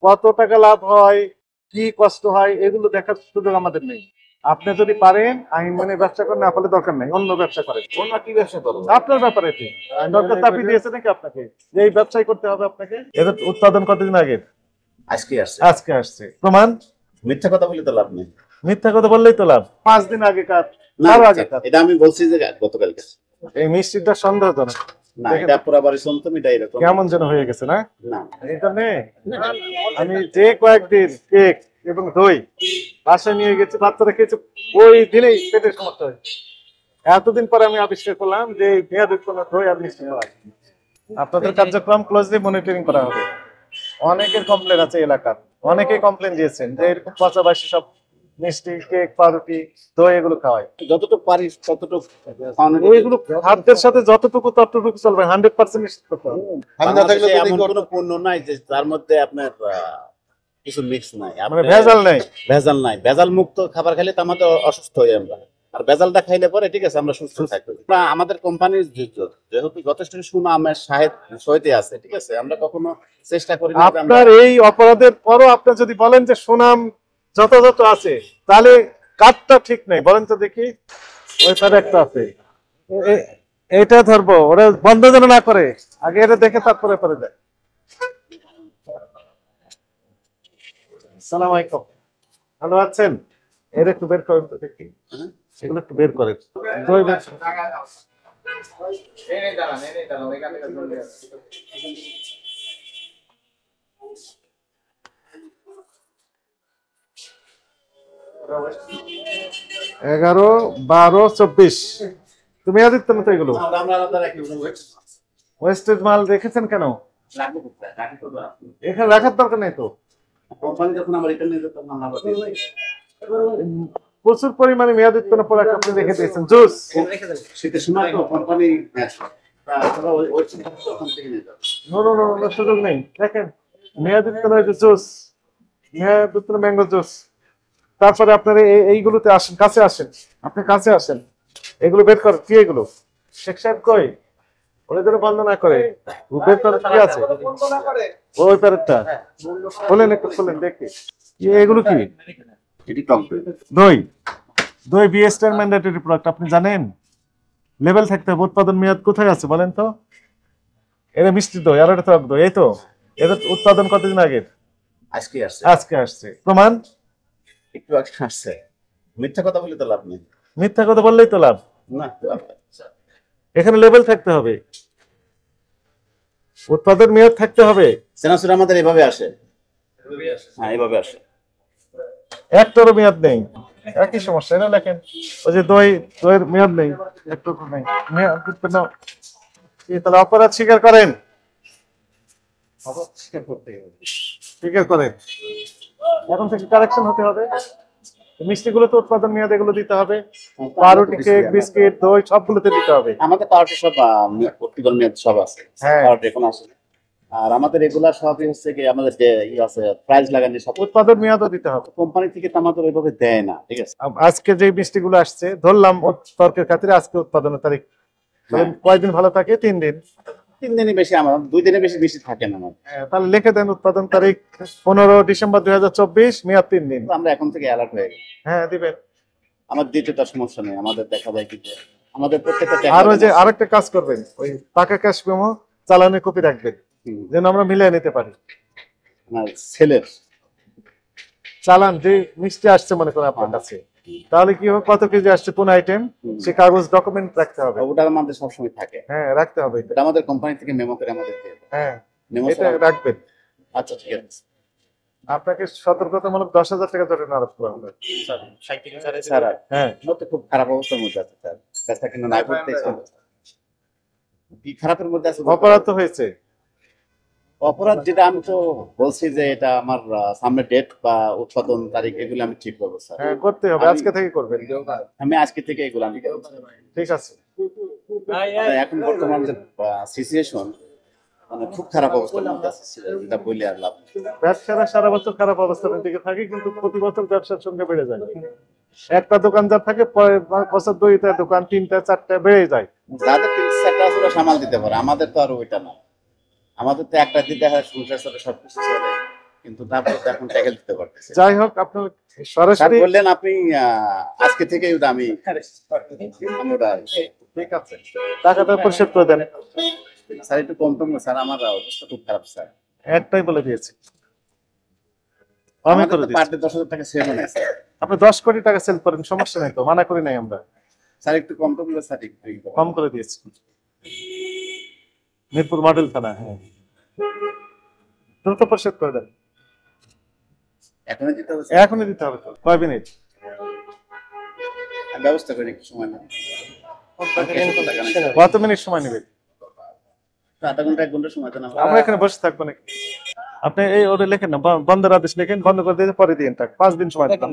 কত টাকা লাভ হয়, কি কষ্ট হয়, এগুলো দেখার সুযোগ আমাদের নেই। আপনি যদি পারেন আইন মানে ব্যবসা করেন, না পারলে দরকার নেই, অন্য ব্যবসা করেন। অন্য কি ব্যবসা করবো? আপনার ব্যাপারে দরকার চাপিয়ে দিয়েছে নাকি আপনাকে যে এই ব্যবসায় করতে হবে আপনাকে? এর উৎপাদন কতদিন আগে? আজকে আসছে। প্রমাণ? মিথ্যা কথা বলে তো লাভ নেই। মিথ্যা কথা বললেই তো লাভ। 5 দিন আগে কার? এটা আমি বলছি যে গতকালকে। এই মিষ্টিটা সন্দেহজনক না, এটা পুরো বাড়ি শুনতাম, এটা এরকম কেমন যেন হয়ে গেছে না? না, এটা নেই। আমি যে কয়েকদিন কেক এবং দই বাসায় নিয়ে গেছি, বাচ্চারা খেয়েছে, ওই দিনেই পেটের সমস্যা হয়েছে। এতদিন পরে আমি আবিষ্কার করলাম যে মেয়াদ উৎপন্ন দই আর মিষ্টি হয়। আপনাদের কার্যক্রম ক্লোজলি মনিটরিং করা হবে। অনেকের কমপ্লেন আছে এলাকার, অনেকেই কমপ্লেন দিয়েছেন যে এরকম পচা বাসি সব মিষ্টি, কেক, পাউরুটি, দই এগুলো খাওয়ায়। যতটুকু পারি ততটুকু ওইগুলো খাদ্যের সাথে যতটুকু ততটুকু চলবে, 100% নিশ্চিত করতে হবে। এমন কোনো পণ্য নাই যে তার মধ্যে আপনার কিছু মিক্স নাই, মানে ভেজাল নাই। ভেজাল নাই, ভেজাল মুক্ত খাবার খাইলে তো আমাদের অসুস্থ হই আমরা, আর ভেজালটা খাইলে পরে ঠিক আছে আমরা সুস্থ থাকবো। আমাদের কোম্পানির যেহেতু যথেষ্ট সুনামের সহিতে আছে, ঠিক আছে, আমরা কখনো চেষ্টা করি না। আপনার এই অপরাধের পরও আপনি যদি বলেন যে সুনাম যথাযথ আছে, তাহলে কাজটা ঠিক নেই। বলেন তো দেখি, ওই পারে একটা আছে, এটা ধরবো, ওরা বন্ধ যেন না করে, আগে এটা দেখে তারপরে পরে দেয়। আসসালামু আলাইকুম, ভালো আছেন? এর একটু বের করেন তো দেখি, সেগুলো একটু বের করেন। দই বের 11, 12, 24 তুমি আদিত্য না তো এগুলো ওয়েস্টেজ মাল রেখেছেন কেন? এখানে রাখার দরকার নেই তো। প্রচুর পরিমাণে মেয়াদ উত্তীর্ণ প্রোডাক্ট আপনি রেখে দিয়েছেন। জুস শীতের সময় তো কোম্পানি সুযোগ নেই। দেখেন মেয়াদ উত্তীর্ণ জুস, মেয়াদ উত্তীর্ণ ম্যাঙ্গো জুস। তারপরে আপনার এইগুলোতে আসেন, কাছে আসেন, আপনি কাছে আসেন, এগুলো বের করেন। কি এগুলো? শেখ সাহেব কই? ওরা যেন বন্ধ না করে বের করেন। কি আছে ওই প্যারেটটা? খোলেন, একটু খোলেন দেখি। এগুলো কি? দই। দই বিএসটিআর ম্যান্ডেটরি প্রোডাক্ট, আপনি জানেন? লেভেল থাকতে হবে। উৎপাদন মেয়াদ কোথায় আছে বলেন তো? এটা মিষ্টি দই আর এটা টক দই, এই তো। এটা উৎপাদন কতদিন আগে? আজকে আসছে। প্রমাণ? একটু আগে আসছে। মিথ্যা কথা বলে তো লাভ নেই। মিথ্যা কথা বললেই তো লাভ না, এখানে লেভেল থাকতে হবে, উৎপাদন মেয়াদ থাকতে হবে। সেনাসুর আমাদের এভাবে আসে, হ্যাঁ এভাবে আসে, একটারও মেয়াদ নেই। একই সমস্যা না? লেখেন ওই যে দইয়ের মেয়াদ নেই, একটু নেই মেয়াদ। তাহলে অপরাধ স্বীকার করেন, স্বীকার করেন। এখন থেকে কারেকশন হতে হবে। মিষ্টিগুলো তো উৎপাদন মেয়াদ, এগুলো দিতে হবে। পাউরুটি, কেক, বিস্কিট, দই সবগুলোতে দিতে হবে। আমাদের পাউরুটি সব উৎপাদন মেয়াদ সব আছে। হ্যাঁ, পাউরুটি এখন আছে। আর আমাদের এগুলা সবই হচ্ছে কি আমাদের যে আছে প্রাইস লাগানি সব উৎপাদন মেয়াদও দিতে হবে। কোম্পানি থেকে তো আমাদের ওইভাবে দেয় না, ঠিক আছে। আজকে যে মিষ্টিগুলো আসছে, ধরলাম তর্কের খাতিরে আজকে উৎপাদনের তারিখ, কয়দিন ভালো থাকে? 3 দিন। 3 দিনই বেশি, আমার 2 দিনের বেশি থাকে না। তাহলে লিখে দেন উৎপাদন তারিখ 15 ডিসেম্বর 2024, মেয়াদ 3 দিন। আমরা এখন থেকে অ্যালার্ট হয়ে গেছি। হ্যাঁ দিবেন। আমার দিতে তার সমস্যা নেই, আমাদের দেখা যায় কি আমাদের প্রত্যেকটা। আর ওই যে আরেকটা কাজ করবেন, ওই টাকা ক্যাশ মেমো চালানের কপি রাখবেন, যেন আমরা মিলিয়ে নিতে পারি। সেলের চালান যে মিষ্টি আসছে মনে করেন আপনার কাছে, তাহলে কি হবে, কত কেজি আসছে, কোন আইটেম, সে কাগজ ডকুমেন্ট রাখতে হবে। ওটা আমাদের সবসময় থাকে। হ্যাঁ রাখতে হবে, এটা আমাদের কোম্পানি থেকে মেমো করে আমাদের দেয়। হ্যাঁ এটা রাখবেন। আচ্ছা ঠিক আছে। আপনাকে সতর্কতামূলক 10,000 টাকা জরিমানা আরোপ করা হবে। স্যার হ্যাঁ, খুব খারাপ অবস্থার মধ্যে আছে স্যার, ব্যবসা কিন্তু না করতে কি খারাপের মধ্যে আছে। অপরাধ তো হয়েছে। অপরাধ যেটা আমি তো বলছি যে এটা আমার সামনে ডেট বা উৎপাদন তারিখ এগুলো আমি ঠিক করবো স্যার। হ্যাঁ করতে হবে, আজকে থেকে করবেন। আমি আজকে থেকে এগুলো আমি করব। ঠিক আছে। এখন বর্তমান যে সিচুয়েশন মানে খুব খারাপ অবস্থার মধ্যে আছে, এটা বলে আর লাভ নেই। ব্যবসাটা সারা বছর খারাপ অবস্থার দিকে থাকে, কিন্তু প্রতি বছর ব্যবসার সংখ্যা বেড়ে যায়। একটা দোকানদার থাকে, বছর 2টা দোকান, 3টা 4টা বেড়ে যায়। যাদের 3-4টা আছে সামাল দিতে পারে, আমাদের তো আর ওইটা না। আমাদের তো একটা দিতে হয়, সংসার চলে, সবকিছু চলে, কিন্তু তারপর তো এখন ট্যাকেল দিতে পারতেছি। যাই হোক, আপনার স্যার সরাসরি বললেন আপনি আজকে থেকে আমি ওটা ঠিক আছে, টাকাটা পরিশোধ করে দেন। স্যার একটু কম টম স্যার, আমার অবস্থা খুব খারাপ স্যার। একটাই বলে দিয়েছি, আমি আমাদের করে তো দিচ্ছি। পার ডে 10,000 টাকা সেভ হয় স্যার। আপনি 10 কোটি টাকা সেল করেন, সমস্যা নাই তো, মানা করি নাই আমরা, স্যার একটু কম টম স্যার একটু কম করে দিয়েছি। মিরপুর মডেল থানা, হ্যাঁ, দ্রুত পরিশোধ করে দেন। এখনই দিতে হবে এখনই দিতে হবে তো, কয় মিনিট? ব্যবস্থা করেন একটু সময় না। কত মিনিট সময় নেবে? আধা ঘন্টা 1 ঘন্টা সময় দেন। আমরা এখানে বসে থাকবো নাকি? আপনি এই ওটা লেখেন না, বন্ধের আদেশ লেখেন, বন্ধ করে দিয়ে পরে দিন টাকা, 5 দিন সময় দিলাম।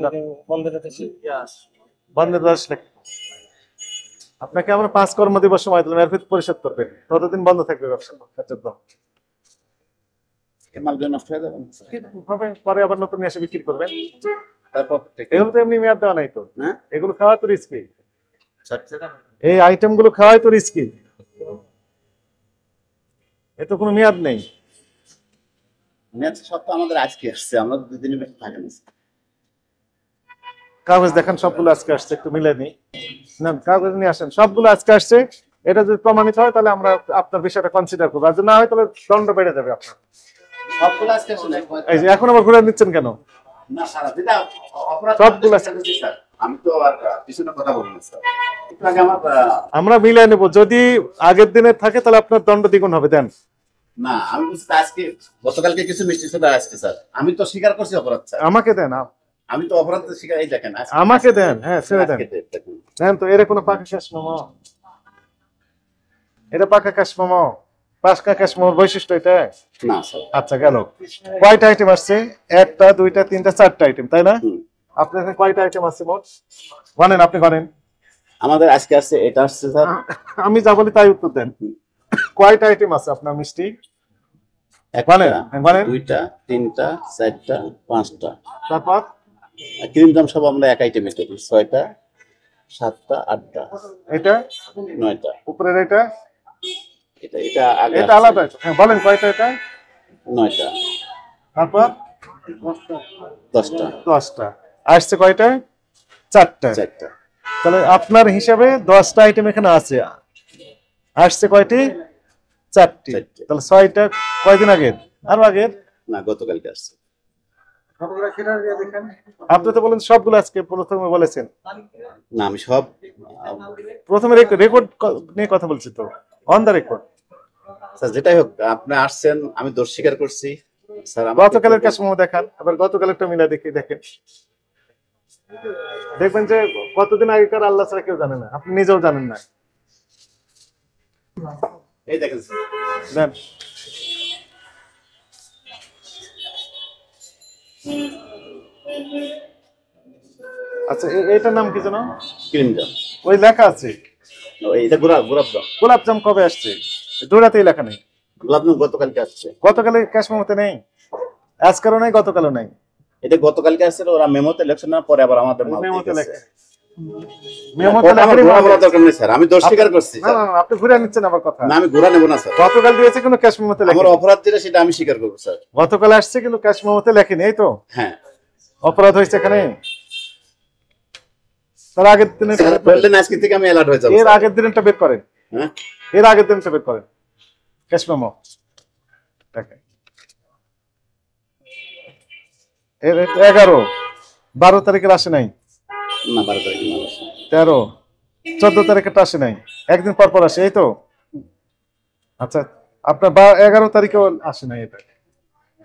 বন্ধের আদেশ লেখেন, আপনাকে আমরা 5 কর্মদিবস সময় দিলাম, এর ভিতরে পরিশোধ করবেন, ততদিন বন্ধ থাকবে ব্যবসা। মালগুলো নষ্ট হয়ে যাবে পরে আবার নতুন এসে বিক্রি করবেন। তারপর এগুলো তো এমনি মেয়াদ দেওয়া নাই তো, হ্যাঁ এগুলো খাওয়া তো রিস্কি, স্যার এই আইটেম গুলো খাওয়াই তো রিস্কি, এ তো কোনো মেয়াদ নেই। ম্যাচ সব তো আমাদের আজকে আসছে, আমরা 2 দিনের বেশি থাকে না। কাগজ দেখান, সবগুলো আজকে আসছে, একটু মিলে নি না, কাগজ নিয়ে আসেন, সবগুলো আজকে আসছে। এটা যদি প্রমাণিত হয় তাহলে আমরা আপনার বিষয়টা কনসিডার করবো, আর যদি না হয় তাহলে দণ্ড বেড়ে যাবে আপনার। সবগুলো আজকে আসে না। এই যে এখন আবার ঘুরে নিচ্ছেন কেন? না স্যার, যেটা অপরাধ সবগুলো আজকে করছি স্যার, আমি তো আর পিছনে কথা বলবো না স্যার। একটু আগে আমার আমরা মিলিয়ে নেবো, যদি আগের দিনে থাকে তাহলে আপনার দণ্ড দ্বিগুণ হবে, দেন। না, আমি বলছি আজকে গতকালকে কিছু মিষ্টি ছিল আজকে স্যার, আমি তো স্বীকার করছি অপরাধ স্যার। আমাকে দেন, আমি তো অপরাধ স্বীকার, এই দেখেন আমাকে দেন, হ্যাঁ ছেড়ে দেন, দেন তো। এর কোনো পাকা ক্যাশ মোমো, এটা পাকা ক্যাশ মোমো, পাকা ক্যাশ মোমোর বৈশিষ্ট্য এটা? না স্যার। আচ্ছা গেল, কয়টা আইটেম আসছে? 1টা 2টা 3টা 4টা আইটেম, তাই না? আপনার এখানে কয়টা আইটেম আছে মোট গণেন, আপনি গণেন। আমাদের আজকে আসছে, এটা আসছে স্যার। আমি যা বলি তাই উত্তর দেন। কয়টা আইটেম আছে আপনার মিষ্টি? একটা, গণেন। 2টা 3টা 4টা 5টা, তারপর ক্রিম জাম সব আমরা এক আইটেমে করি। 6টা 7টা 8টা, এটা 9টা। উপরের এটা, এটা এটা আগে এটা আলাদা আছে। হ্যাঁ বলেন কয়টা এটা? 9টা। তারপর 10টা। 10টা আসছে কয়টা? 4টা। 4টা। তাহলে আপনার হিসাবে 10টা আইটেম এখানে আছে, আসছে কয়টি? 4টি। তাহলে 6টা কয়দিন আগের? আরো আগের? না, গতকালকে আসছে। আপনি তো বলেন সবগুলো আজকে প্রথমে বলেছেন। না, আমি সব প্রথমে রেকর্ড নিয়ে কথা বলছি তো, অন দা রেকর্ড। স্যার যেটাই হোক, আপনি আসছেন, আমি দোষ স্বীকার করছি স্যার। গতকালের ক্যাশ মেমো দেখান, আবার গতকালেরটা মিলা দেখে দেখেন, দেখবেন যে কতদিন আগেকার আল্লাহ ছাড়া কেউ জানে না, আপনি নিজেও জানেন না। এই দেখেন দেন। আচ্ছা এটার নাম কি জানো? ক্রিম জাম। ওই লেখা আছে। এইটা গোলাপ জাম। গোলাপ জাম কবে আসছে? দুটাতেই লেখা নেই। গোলাপ জাম গতকালকে আসছে। গতকালে ক্যাশ মেমোতে নেই, আজকালও নেই, গতকালও নেই। এটা গতকালকে আসছে, ওরা মেমোতে লেখছে না, পরে আবার আমাদের মেমোতে লেখে। আমি দোষ স্বীকার করছি। না না আপনি ঘুরে নিচ্ছেন আমার কথা। না, আমি ঘুরা নেব না স্যার। গতকাল দিয়েছে কিন্তু ক্যাশ মেমোতে লেখেনি। আমার অপরাধ যেটা সেটা আমি স্বীকার করব স্যার। গতকাল আসছে কিন্তু ক্যাশ মেমোতে লেখেনি, এই তো? হ্যাঁ। অপরাধ হয়েছে এখানে। তার আগের দিনে বললেন আজকে থেকে আমি অ্যালার্ট হয়ে যাব। এর আগের দিনটা বের করেন। হ্যাঁ, এর আগের দিনটা বের করেন ক্যাশ মেমো। দেখেন এর 11 12 তারিখের আসে নাই। না, 12 তারিখে না, 13 14 তারিখেরটা আসে নাই, একদিন পর পর আসে, এই তো? আচ্ছা আপনার 11 তারিখেও আসে নাই এটা?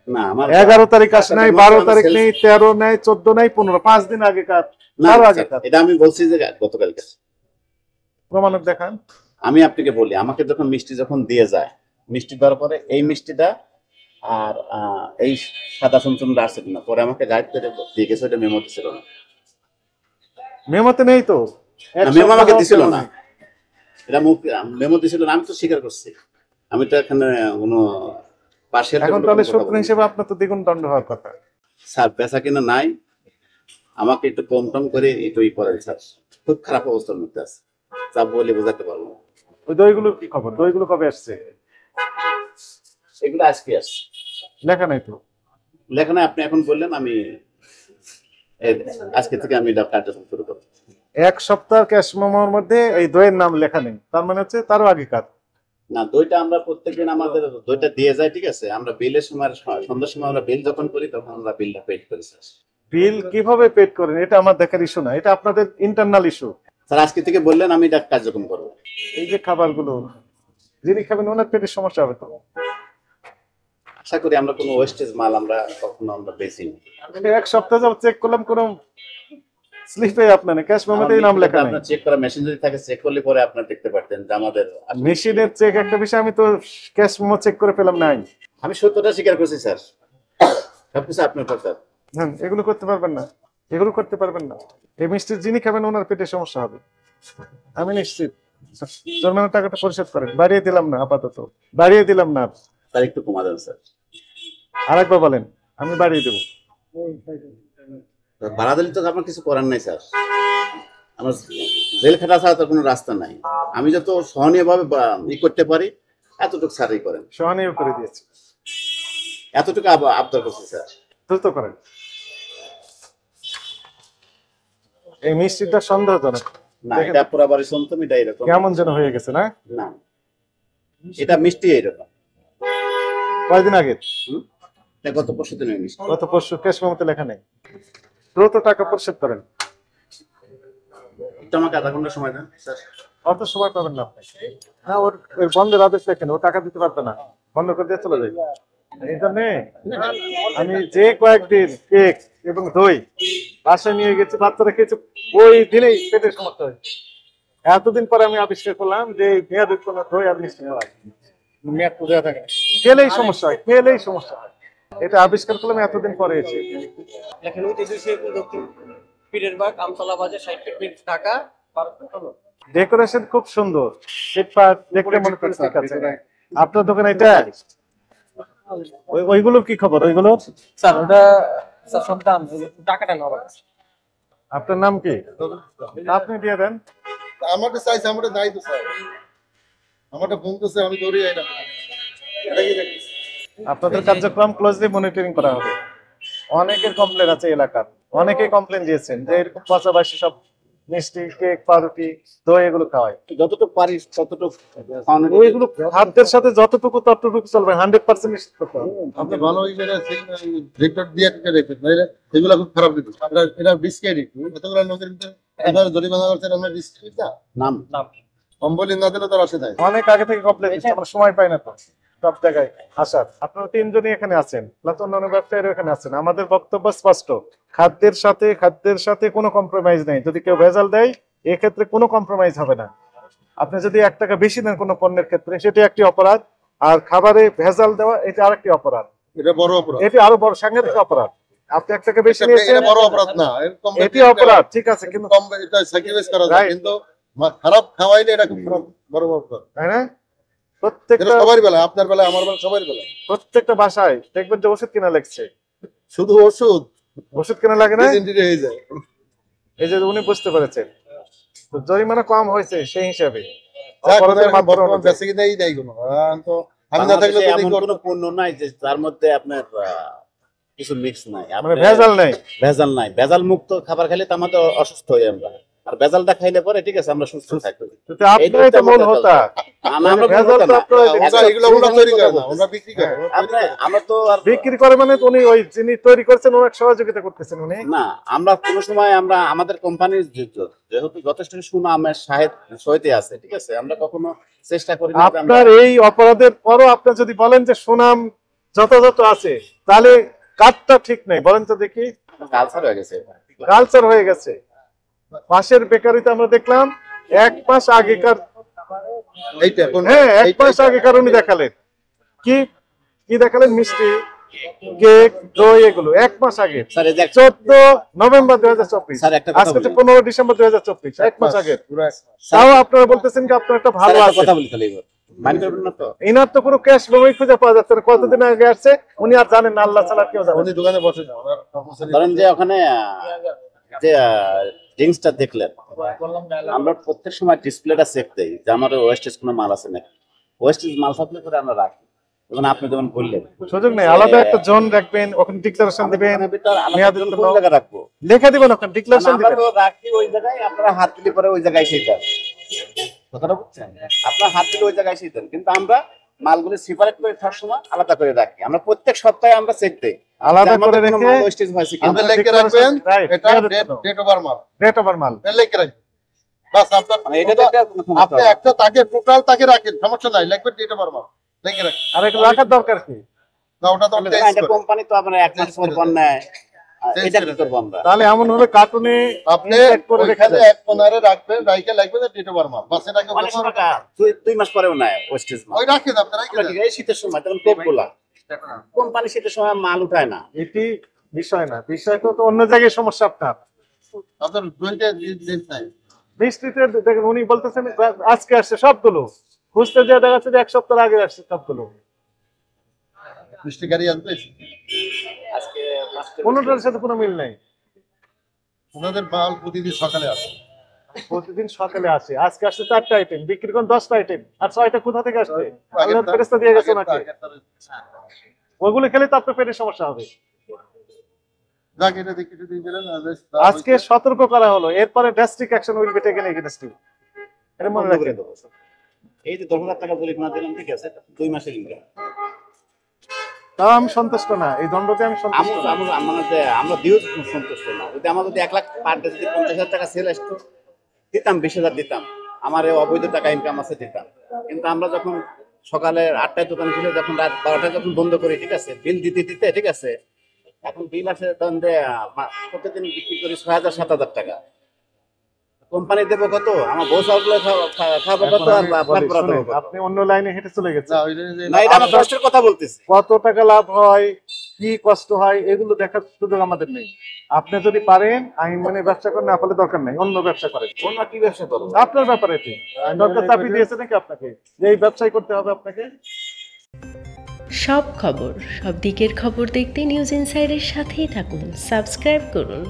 না, আমার 11 তারিখ আসে নাই, 12 তারিখ নেই, 13 নেই, 14 নেই, 15, 5 দিন আগেকার। না, এটা আমি বলছি যে গতকালকে। প্রমাণ দেখান। আমি আপনাকে বলি, আমাকে যখন মিষ্টি দিয়ে যায়, মিষ্টি দেওয়ার পরে এই মিষ্টিটা আর এই সাদা চমচমটা আসছে না, পরে আমাকে গাইড করে দিয়ে গেছে, ওটা মেমোতে ছিল না। মেমোতে নেই তো? মেমো আমাকে দিছিল না, এটা মেমো দিছিল না, আমি তো স্বীকার করছি। আমি তো এখানে কোনো পাশের। এখন তাহলে সূত্র হিসেবে আপনার তো দ্বিগুণ দণ্ড হওয়ার কথা। স্যার বেচা কিনা নাই, আমাকে একটু কম টম করে এটাই পড়ে স্যার। খুব খারাপ অবস্থার মধ্যে আছে, যা বলে বোঝাতে পারবো না। ওই দইগুলোর কি খবর? দইগুলো কবে আসছে? এগুলো আজকে আসছে। লেখা নাই তো। লেখানে আপনি এখন বললেন, আমি আজকে থেকে আমি এটা কার্যক্রম শুরু করবো। এক সপ্তাহ ক্যাশ মেমোর মধ্যে এই দইয়ের নাম লেখা নেই, তার মানে হচ্ছে তারও আগেকার। না, দইটা আমরা প্রত্যেকদিন আমাদের দইটা দিয়ে যাই, ঠিক আছে। আমরা বিলের সময় সন্ধ্যার সময় আমরা বিল যখন করি তখন আমরা বিলটা পেড করি স্যার। বিল কিভাবে পেড করেন এটা আমার দেখার ইস্যু না, এটা আপনাদের ইন্টারনাল ইস্যু। স্যার আজকে থেকে বললেন, আমি এটা কার্যক্রম করবো। এই যে খাবারগুলো যিনি খাবেন ওনার পেটের সমস্যা হবে তো। আশা করি আমরা কোনো ওয়েস্টেজ মাল আমরা কখনো আমরা বেশি না। এক সপ্তাহ যাব চেক করলাম কোনো স্লিপে আপনার ক্যাশ মেমোতেই নাম লেখা নেই। আপনার চেক করা মেশিন যদি থাকে, চেক করলে পরে আপনার দেখতে পারতেন যে আমাদের মেশিনের চেক একটা বিষয়, আমি তো ক্যাশ মেমো চেক করে পেলাম নাই। আমি সত্যটা স্বীকার করছি স্যার, সবকিছু আপনার কথা। হ্যাঁ, এগুলো করতে পারবেন না, এগুলো করতে পারবেন না। এই মিষ্টি যিনি খাবেন ওনার পেটে সমস্যা হবে, আমি নিশ্চিত। জরিমানার টাকাটা পরিশোধ করেন। বাড়িয়ে দিলাম না, আপাতত বাড়িয়ে দিলাম না। স্যার একটু কমা দেন স্যার। আরেকবার বলেন, আমি বাড়িয়ে দেবো। ভাড়া দিলে তো আপনার কিছু করার নাই স্যার, আমার জেল খাটা ছাড়া তো কোনো রাস্তা নাই। আমি যত সহনীয় ভাবে করতে পারি এতটুকু স্যারই করেন। সহনীয় করে দিয়েছি, এতটুকু আবদার করছি স্যার। দ্রুত করেন। এই মিষ্টিটা সন্দেহজনক, না, এটা পুরা বাড়ি শুনতাম, এটা এরকম কেমন যেন হয়ে গেছে না? না, এটা মিষ্টি এরকম। কয়দিন আগে? এটা গত পরশু দিনের মিষ্টি। গত পরশু ক্যাশ মেমোতে লেখা নেই। দ্রুত টাকা পরিশোধ করেন। একটু আমাকে আধা ঘন্টা সময় দেন স্যার। অত সময় পাবেন না আপনি। না, ওর ওই বন্ধের আদেশ দেখেন, ও টাকা দিতে পারবে না, বন্ধ করে দিয়ে চলে যাবে। এই জন্যে আমি যে কয়েকদিন কেক এবং দই বাসায় নিয়ে গেছি, বাচ্চারা খেয়েছে, ওই দিনেই পেটের সমস্যা হয়েছে। এতদিন পরে আমি আবিষ্কার করলাম যে মেয়াদ কোনো দই আর মিষ্টি খাওয়ায় মেয়াদ তো দেওয়া থাকে, খেলেই সমস্যা হয়, খেলেই সমস্যা হয়। এটা আবিষ্কার করলাম এতদিন পরে এসে। এখানে উদ্দেশ্যে দক্ষিণ পীরের বাগ আমতলা বাজার 60 ফিট ঢাকা। ডেকোরেশন খুব সুন্দর, ফিটপাত দেখলে মনে করছে ঠিক আছে। আপনার দোকানে এটা ওইগুলোর কি খবর? ওইগুলো স্যার ওটা স্যার সব দাম টাকাটা না হবে। আপনার নাম কি? আপনি দিয়ে দেন। আমারটা চাইছে, আমারটা নাই তো স্যার, আমারটা ফোন করছে, আমি ধরি না। এটা কি দেখছিস? আপনাদের কার্যক্রম ক্লোজলি মনিটরিং করা হবে। অনেকের কমপ্লেন আছে এলাকার, অনেকেই কমপ্লেন দিয়েছেন যে এরকম পাশাপাশি সব মিষ্টি, কেক, পাউরুটি, দই এগুলো খাওয়ায়। যতটুকু পারি ততটুকু ওইগুলো খাদ্যের সাথে যতটুকু ততটুকু চলবে, 100% নিশ্চিত করতে হবে। আপনি ভালো রেকর্ড দিয়ে একটা রেকর্ড নাইলে এগুলো খুব খারাপ দিত। এটা ডিসক্রেডিট, এতগুলো লোকের ভিতরে আপনারা জরিমানা করছেন, আমরা ডিসক্রেডিট না নাম কম বলি না দিলে তো আসে নাই। অনেক আগে থেকে কমপ্লেন দিচ্ছে, আমরা সময় পাই না তো সব জায়গায় আসার। আপনারা তিনজনই এখানে আছেন, প্লাস অন্যান্য ব্যবসায়ীরা এখানে আছেন। আমাদের বক্তব্য স্পষ্ট, খাদ্যের সাথে কোনো কম্প্রোমাইজ নেই। যদি কেউ ভেজাল দেয় এক্ষেত্রে কোনো কম্প্রোমাইজ হবে না। আপনি যদি 1 টাকা বেশি দেন কোনো পণ্যের ক্ষেত্রে, সেটা একটি অপরাধ, আর খাবারে ভেজাল দেওয়া এটা আরেকটি অপরাধ। এটা বড় অপরাধ, এটি আরো বড় সাংঘাতিক অপরাধ। আপনি 1 টাকা বেশি নিয়েছেন, এটা বড় অপরাধ না, এটি অপরাধ, ঠিক আছে, কিন্তু কম এটা স্যাক্রিফাইস করা যায়, কিন্তু খারাপ খাওয়াইলে এটা খুব বড় অপরাধ। তাই না? এটা প্রত্যেকটা সবার বেলা, আপনার বেলা, আমার বেলা, সবার বেলা। প্রত্যেকটা বাসায় দেখবেন যে ওষুধ কিনা লাগছে, শুধু ওষুধ ওষুধ কেনা লাগে না। ডিসেন্ট্রি হয়ে যায়। এই যে উনি বুঝতে পেরেছেন, তো জরিমানা কম হয়েছে সেই হিসাবে। যাক, অপরাধের মাত্রা বর্তমান অনুযায়ী। বেঁচে কিনাই নাই কোনো। তো আমি না থাকলে তো এমন কোনো পণ্য নাই যে তার মধ্যে আপনার কিছু মিক্স নাই, মানে আপনার ভেজাল নেই। ভেজাল নাই। ভেজাল মুক্ত খাবার খাইলে তো আমাদের অসুস্থ হই আমরা, আর ভেজালটা খাইলে পরে ঠিক আছে আমরা সুস্থ থাকি। তো আপনারাই তো মূল হোতা। আমরা ভেজাল তো আপনারা এগুলো ওরা তৈরি করে না, ওরা বিক্রি করে। আমরা তো আর বিক্রি করে, মানে উনি ওই যিনি তৈরি করছেন ওনার সহযোগিতা করতেছেন উনি। না, আমরা কোনো সময় আমরা আমাদের কোম্পানির যেহেতু যথেষ্ট সুনামের সহিতে আছে, ঠিক আছে, আমরা কখনো চেষ্টা করি না। আপনার এই অপরাধের পরও আপনি যদি বলেন যে সুনাম যথাযথ আছে, তাহলে কাজটা ঠিক নেই, বলেন তো দেখি। কালচার হয়ে গেছে। কালচার হয়ে গেছে। পাশের বেকারিতে আমরা দেখলাম 1 মাস আগেকার, এইটা কোন হ্যাঁ 1 মাস আগেকার উনি দেখালেন কি কি দেখালেন, মিষ্টি, কেক, দই, এগুলো 1 মাস আগে, স্যার এই যে 14 নভেম্বর 2024। স্যার একটা কথা আজকে বলি। 15 ডিসেম্বর 2024, 1 মাস আগে। পুরো তাও আপনারা বলতেছেন কি আপনার একটা ভালো স্যার একটা আছে। কথা বলি তাহলে এবার মাইন্ড করবেন না তো? এনার তো কোনো ক্যাশ মেমোই খুঁজে পাওয়া যাচ্ছে না। কতদিন আগে আসছে উনি আর জানেন না, আল্লাহ ছাড়া কেউ জানে না। উনি দোকানে বসে না, ওনার কর্মচারী। ধরেন যে ওখানে যে ড্রিঙ্কসটা দেখলেন, আমরা প্রত্যেক সময় ডিসপ্লেটা চেক দেই যে আমার ওয়েস্টেজ কোনো মাল আছে নাকি। ওয়েস্টেজ মাল থাকলে করে আমরা রাখি। যেমন আপনি যেমন বললেন সুযোগ নেই, আলাদা একটা জোন রাখবেন, ওখানে ডিক্লারেশন দিবেন, আমাদের ভিতর আলাদা মেয়াদ কোন উত্তীর্ণ জায়গায় রাখবো লেখা দিবেন, ওখানে ডিক্লারেশন আমরা দিবেন। তো রাখি ওই জায়গায়, আপনারা হাত দিলে পরে ওই জায়গায় সেই দেন, কথাটা বুঝছেন? আপনার হাত দিলে ওই জায়গায় সেই দেন, কিন্তু আমরা মালগুলো সেপারেট করে সবসময় আলাদা করে রাখি। আমরা প্রত্যেক সপ্তাহে আমরা চেক দেই আলাদা যে আমাদের করে কোনো রেখে মাল ওয়েস্টেজ হয়েছে কিনা। আপনি লিখে রাখবেন Right, এটা মেয়াদ ডেট উত্তীর্ণ। ওভার মাল, রেট ওভার মাল। এটা লিখে রাখবেন বাস। আপনার মানে এটা তো একটা কোনো সমস্যা আপনি হবে না। একটা তাকে টোটাল তাকে রাখেন, সমস্যা নাই, লিখবেন ডেট ওভার মাল লিখে রাখেন। আর এটা রাখার দরকার কি? না ওটা তো তাহলে এটা কোম্পানি তো আপনার এক মাস পর পর নেয়, আর Change এটা করে কি করবো আমরা? তাহলে এমন হলে কার্টুনে আপনি inset করে রেখে ওইখানে দেন। এক কোণারে রাখবেন, রাইখে লিখবেন ডেট ওভার মাল বাস। এটাকে অনেক সময় দুই মাস পরেও নেয় ওয়েস্টেজ মাল। ওই রাখেন, আপনি রাখেন। আমরা কি করি, এই শীতের সময় তখন টেপ গুলা কোম্পানি শীতের সময় মাল উঠায় না। এটি বিষয় না, বিষয় তো অন্য জায়গায় সমস্যা আপনার। আপনার দুইটা দিন নাই, মিষ্টিতে দেখেন উনি বলতেছেন আজকে আসছে সবগুলো, খুঁজতে যে দেখা যাচ্ছে যে এক সপ্তাহ আগে আসছে সবগুলো, মিষ্টি গাড়ি আসবে। আজকে কোনোটার সাথে কোনো মিল নাই। ওনাদের মাল প্রতিদিন সকালে আসে। প্রতিদিন সকালে আসে, আজকে আসছে 4টা আইটেম, বিক্রি করেন 10টা আইটেম, আর 6টা কোথা থেকে আসছে? আল্লাহর ফেরেশতা দিয়ে গেছে নাকি? ওগুলো খেলে তো আপনার পেটের সমস্যা হবে। যাক, এটা দেখে যদি দিলেন, আজকে সতর্ক করা হলো, এরপরে drastic action will be taken against you, এটা মনে রাখবেন। এই যে 10,000 টাকা জরিমানা দিলাম, ঠিক আছে, 2 মাসের ইনকাম। তাও আমি সন্তুষ্ট না, এই দণ্ডতে আমি সন্তুষ্ট না। আমরা দিয়েও সন্তুষ্ট না। যদি আমার যদি 1 লাখ পার ডে যদি 50,000 টাকা সেল আসতো, দিতাম, 20,000 দিতাম, আমার এই অবৈধ টাকা ইনকাম আছে দিতাম। কিন্তু আমরা যখন সকালে 8টায় দোকান খুলে যখন রাত 12টায় যখন বন্ধ করি, ঠিক আছে, বিল দিতে দিতে, ঠিক আছে, এখন বিল আসে তখন প্রতিদিন বিক্রি করি 6,000 7,000 টাকা। কোম্পানি দেবো কত, আমার বউ চাউল খাবো কত, আর আপনার পড়া দেবো কত? আপনি অন্য লাইনে হেঁটে চলে গেছেন। না, এটা আমার কষ্টের কথা বলতেছি। কত টাকা লাভ হয়, কি কষ্ট হয়, এগুলো দেখার সুযোগ আমাদের নেই। আপনি যদি পারেন আইন মানে ব্যবসা করেন, না পারলে দরকার নেই, অন্য ব্যবসা করেন। অন্য কি ব্যবসা করবো? আপনার ব্যাপারে এটি দরকার চাপিয়ে দিয়েছে নাকি আপনাকে যে এই ব্যবসায় করতে হবে আপনাকে? সব খবর, সব দিকের খবর দেখতে নিউজ ইনসাইডের সাথেই থাকুন, সাবস্ক্রাইব করুন।